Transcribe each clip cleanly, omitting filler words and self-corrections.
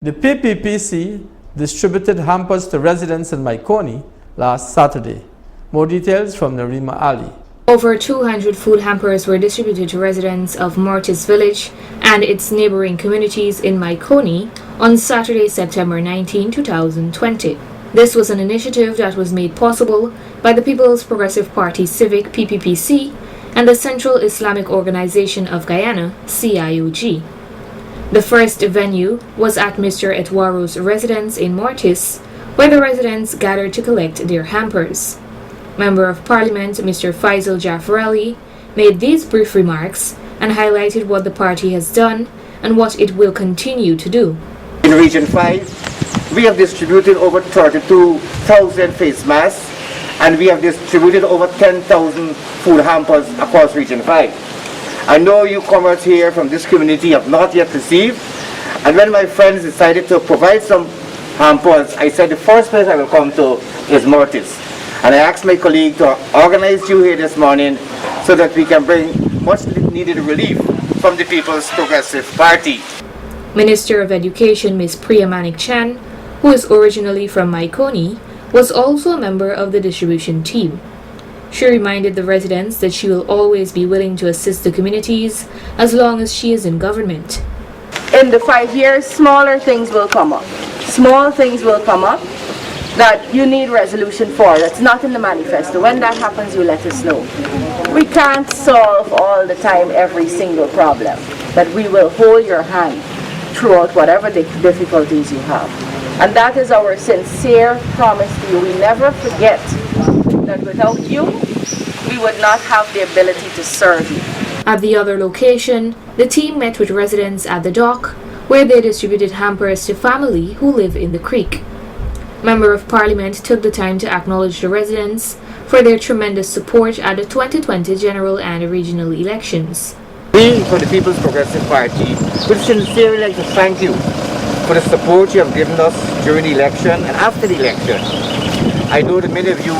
The PPPC distributed hampers to residents in Mahaicony last Saturday. More details from Narima Ali. Over 200 food hampers were distributed to residents of Mortis Village and its neighboring communities in Mahaicony on Saturday, September 19, 2020. This was an initiative that was made possible by the People's Progressive Party Civic PPPC and the Central Islamic Organization of Guyana CIOG. The first venue was at Mr. Etwaro's residence in Mortis, where the residents gathered to collect their hampers. Member of Parliament Mr. Faisal Jaffarali made these brief remarks and highlighted what the party has done and what it will continue to do. In Region 5, we have distributed over 32,000 face masks and we have distributed over 10,000 food hampers across Region 5. I know you comers here from this community have not yet received, and when my friends decided to provide some hampers, I said the first place I will come to is Mortis. And I asked my colleague to organize you here this morning so that we can bring much needed relief from the People's Progressive Party. Minister of Education Ms. Priya Mahaicony, who is originally from Mahaicony, was also a member of the distribution team. She reminded the residents that she will always be willing to assist the communities as long as she is in government. In the 5 years, smaller things will come up. Small things will come up that you need resolution for. That's not in the manifesto. When that happens, you let us know. We can't solve all the time every single problem, but we will hold your hand throughout whatever the difficulties you have. And that is our sincere promise to you. We never forget that without you, we would not have the ability to serve you. At the other location, the team met with residents at the dock, where they distributed hampers to family who live in the creek. Member of Parliament took the time to acknowledge the residents for their tremendous support at the 2020 general and regional elections. We, for the People's Progressive Party, would sincerely like to thank you for the support you have given us during the election and after the election. I know that many of you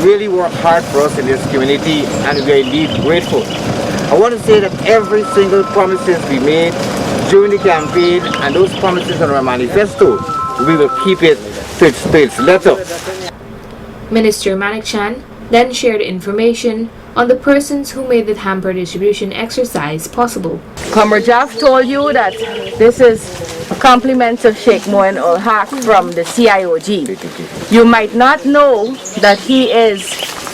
really work hard for us in this community and we are indeed grateful. I want to say that every single promises we made during the campaign and those promises in our manifesto, we will keep it to its letter. Minister Mahaicony then shared information on the persons who made the hamper distribution exercise possible. Comrade Jaff told you that this is a compliment of Sheikh Moin Ul Haq from the CIOG. You might not know that he is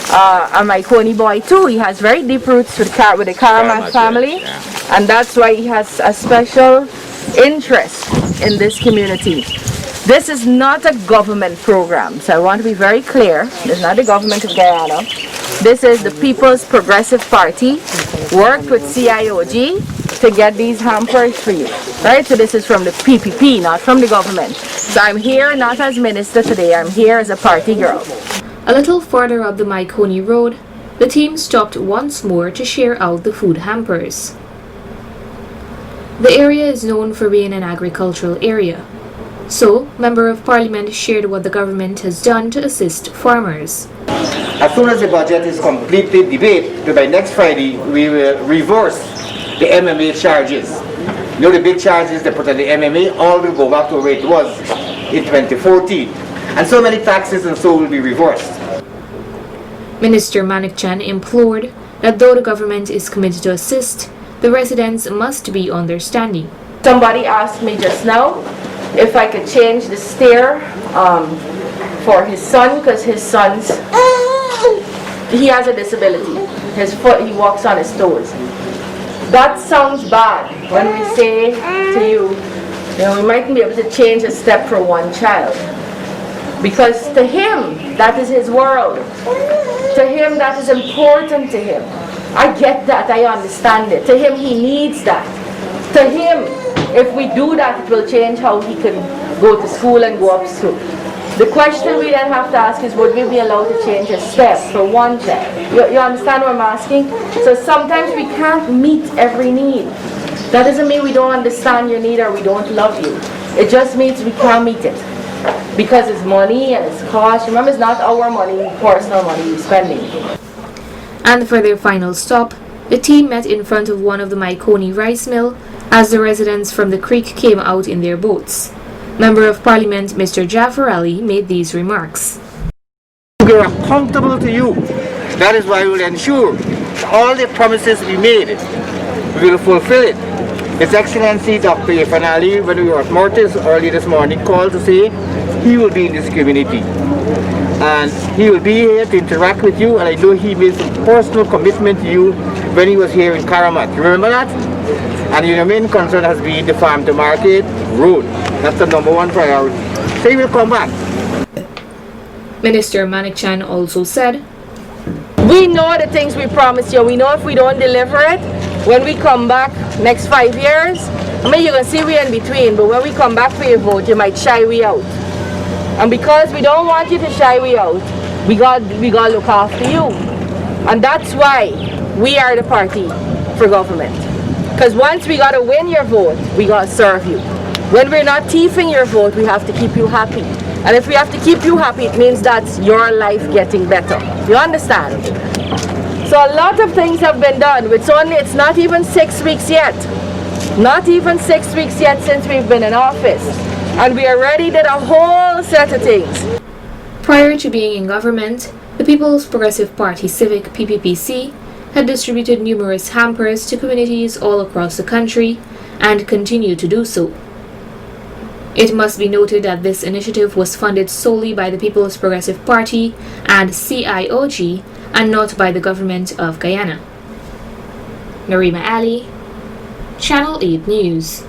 a Mahaicony boy too. He has very deep roots with the Karamat family, and that's why he has a special interest in this community. This is not a government program, so I want to be very clear. This is not the government of Guyana. This is the People's Progressive Party, worked with CIOG to get these hampers for you. Right? So this is from the PPP, not from the government. So I'm here not as minister today, I'm here as a party girl. A little further up the Mahaicony road, the team stopped once more to share out the food hampers. The area is known for being an agricultural area. So, Member of Parliament shared what the government has done to assist farmers. As soon as the budget is completely debated, by next Friday, we will reverse the MMA charges. You know the big charges they put on the MMA, all will go back to where it was in 2014. And so many taxes and so will be reversed. Minister Mahaicony implored that though the government is committed to assist, the residents must be understanding. Somebody asked me just now if I could change the stair for his son, because his son's, he has a disability. His foot, he walks on his toes. That sounds bad when we say to you, we mightn't be able to change a step for one child. Because to him, that is his world. To him, that is important to him. I get that, I understand it. To him, he needs that. To him, if we do that, it will change how he can go to school and go up school. The question we then have to ask is, would we be allowed to change a step for one child? You understand what I'm asking? So sometimes we can't meet every need. That doesn't mean we don't understand your need or we don't love you. It just means we can't meet it. Because it's money and it's cost. Remember, it's not our money, personal money we're spending. And for their final stop, the team met in front of one of the Mahaicony rice mill as the residents from the creek came out in their boats. Member of Parliament Mr. Jaffer Ali made these remarks. We are accountable to you. That is why we will ensure all the promises we made, we will fulfill it. His Excellency Dr. Irfan Ali, when we were at Mortis early this morning, called to say he will be in this community. And he will be here to interact with you, and I know he made some personal commitment to you when he was here in Karamat. You remember that? And your main concern has been the farm to market road. That's the number one priority. So he will come back. Minister Manik Chan also said, We know the things we promised you. We know if we don't deliver it, when we come back next 5 years, I mean, you can see we're in between, but when we come back for your vote, you might shy we out. And because we don't want you to shy we out, we got to look after you. And that's why we are the party for government. Because once we got to win your vote, we got to serve you. When we're not thieving your vote, we have to keep you happy. And if we have to keep you happy, it means that's your life getting better. You understand? So a lot of things have been done. It's not even 6 weeks yet. Not even 6 weeks yet since we've been in office. And we already did a whole set of things. Prior to being in government, the People's Progressive Party Civic PPPC had distributed numerous hampers to communities all across the country and continue to do so. It must be noted that this initiative was funded solely by the People's Progressive Party and CIOG and not by the government of Guyana. Narima Ali, Channel 8 News.